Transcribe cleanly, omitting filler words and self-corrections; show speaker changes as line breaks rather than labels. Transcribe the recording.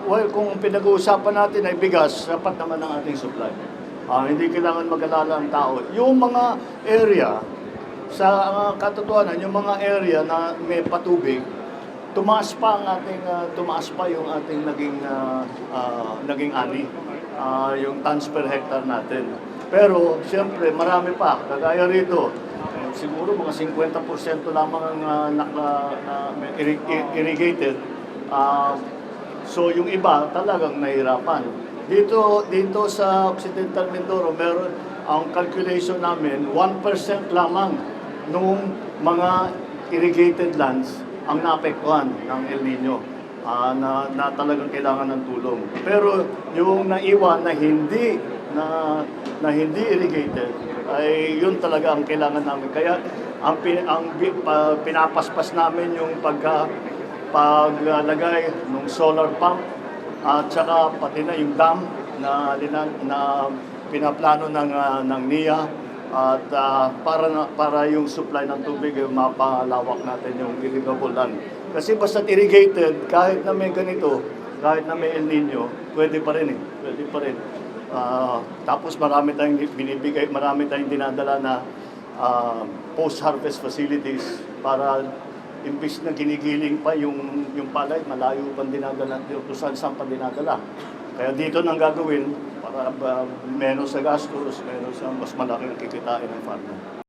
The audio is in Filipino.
well, kung pinag-uusapan natin ay bigas, sapat naman ang ating supply. Hindi kailangan mag-alala ang tao. Yung mga area, sa katotohanan, yung mga area na may patubig, tumaas pa yung ating naging ani, yung tons per hectare natin. Pero siyempre marami pa, kagaya rito, siguro mga 50% lamang ang irrigated. So yung iba talagang nahirapan. Dito sa Occidental Mindoro, meron ang calculation namin 1% lamang nung mga irrigated lands ang naapektuhan ng El Nino, na talagang kailangan ng tulong. Pero yung naiwan na hindi irrigated, ay yun talaga ang kailangan namin. Kaya pinapaspas namin yung paglagay ng solar pump at saka pati na yung dam na pinaplano ng NIA at para yung supply ng tubig mapalawak natin yung irrigable land. Kasi basta irrigated, kahit na may ganito, kahit na may El Nino, pwede pa rin. Tapos marami tayong dinadala na post-harvest facilities para imbis na ginigiling pa yung palay, malayo pang dinadala, kung saan pa dinadala. Kaya dito nang gagawin para menos sa gastos, menos sa mas malaking kikitain ng farmer.